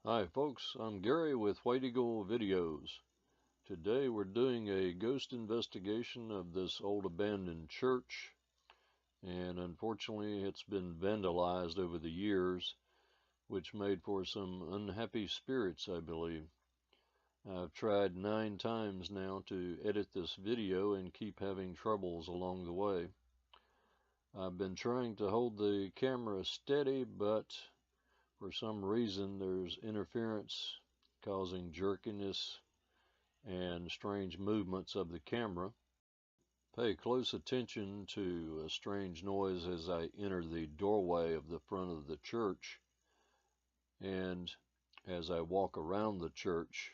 Hi folks, I'm Gary with White Eagle Videos. Today we're doing a ghost investigation of this old abandoned church, and unfortunately it's been vandalized over the years, which made for some unhappy spirits, I believe. I've tried 9 times now to edit this video and keep having troubles along the way. I've been trying to hold the camera steady, but for some reason there's interference causing jerkiness and strange movements of the camera. Pay close attention to a strange noise as I enter the doorway of the front of the church, and as I walk around the church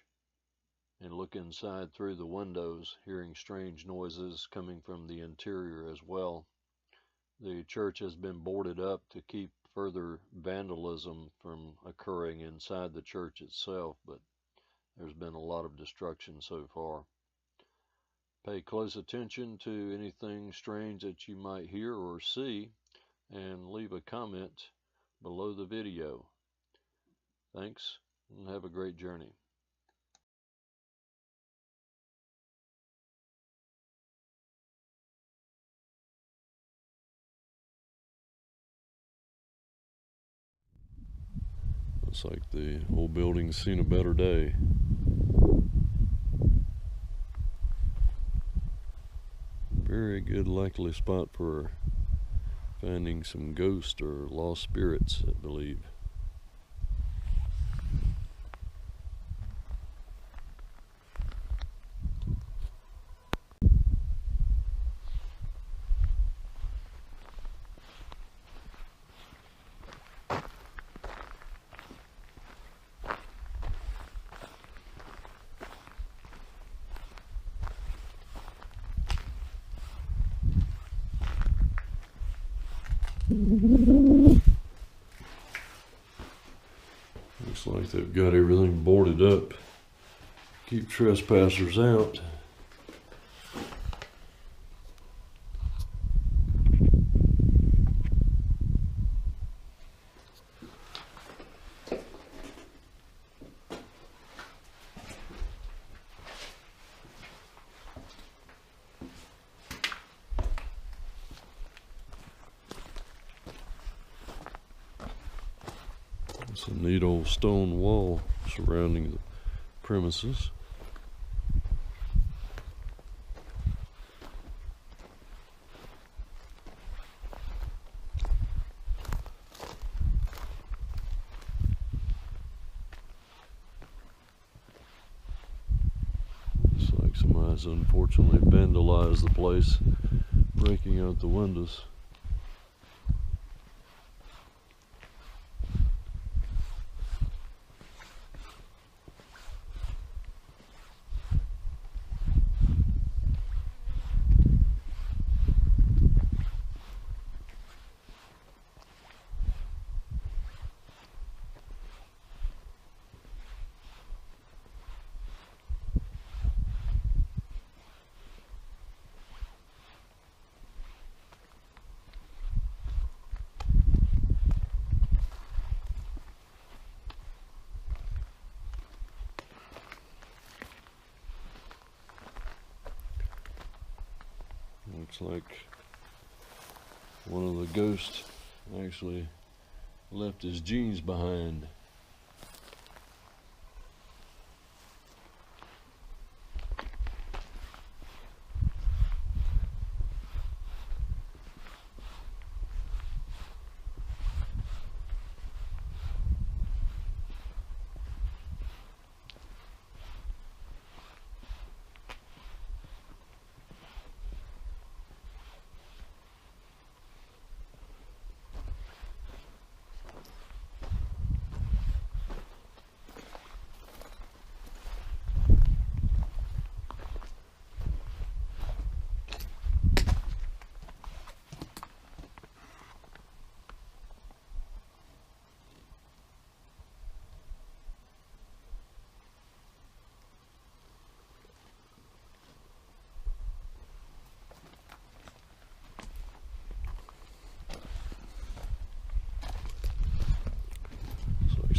and look inside through the windows, hearing strange noises coming from the interior as well. The church has been boarded up to keep further vandalism from occurring inside the church itself, but there's been a lot of destruction so far. Pay close attention to anything strange that you might hear or see, and leave a comment below the video. Thanks, and have a great journey. Looks like the whole building's seen a better day. Very good likely spot for finding some ghosts or lost spirits, I believe. Looks like they've got everything boarded up. Keep trespassers out. It's a neat old stone wall surrounding the premises. Looks like somebody's unfortunately vandalized the place, breaking out the windows. Looks like one of the ghosts actually left his jeans behind.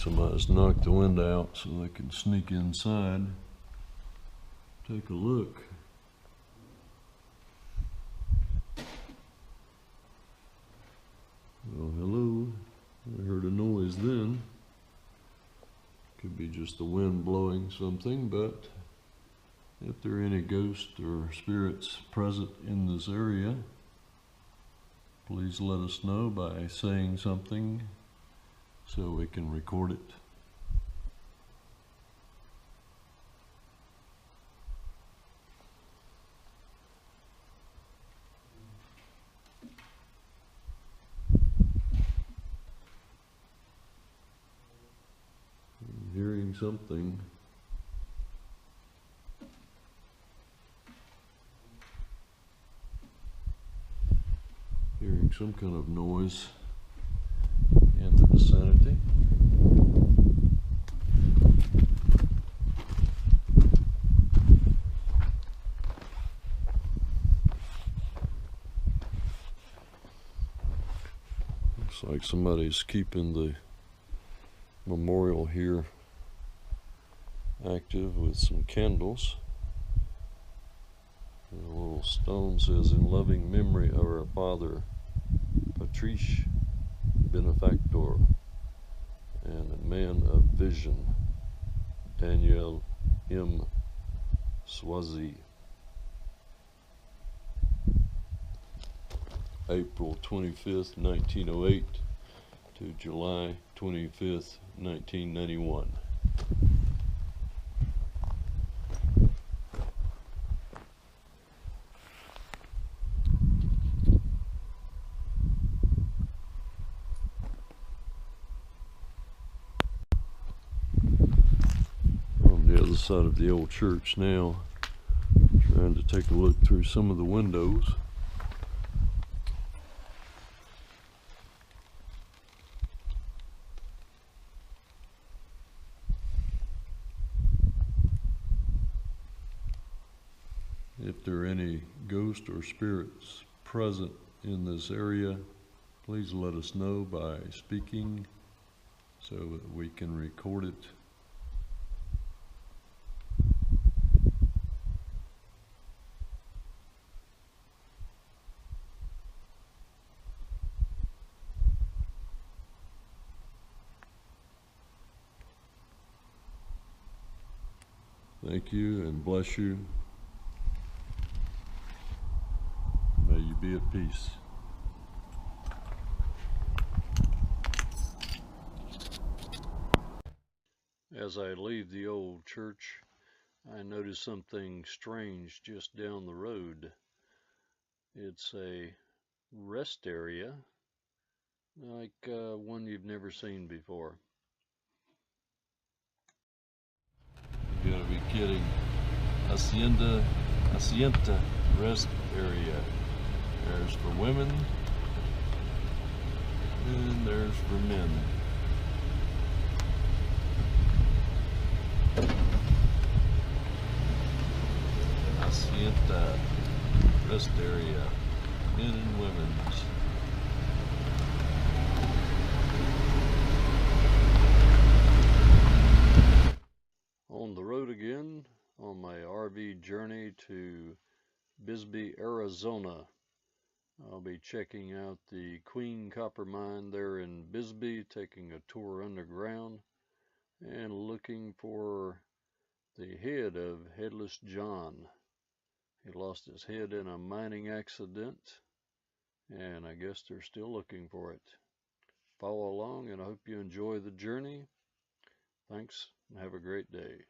somebody's knocked the window out so they can sneak inside. Take a look. Well, hello. I heard a noise then. Could be just the wind blowing something, but if there are any ghosts or spirits present in this area, please let us know by saying something so we can record it. I'm hearing something. Hearing some kind of noise in the vicinity. Looks like somebody's keeping the memorial here active with some candles. And a little stone says, "In loving memory of our father, Patrice Benefactor, and a man of vision, Daniel M. Swazi." April 25th, 1908 to July 25th, 1991. On the other side of the old church now, trying to take a look through some of the windows. If there are any ghosts or spirits present in this area, please let us know by speaking so that we can record it. Thank you and bless you. May you be at peace. As I leave the old church, I notice something strange just down the road. It's a rest area, like one you've never seen before. You gotta be kidding. Hacienda rest area. There's for women, and there's for men. Hacienda rest area, men and women's. On the road again on my RV journey to Bisbee, Arizona. I'll be checking out the Queen Copper Mine there in Bisbee, taking a tour underground, and looking for the head of Headless John. He lost his head in a mining accident, and I guess they're still looking for it. Follow along, and I hope you enjoy the journey. Thanks, and have a great day.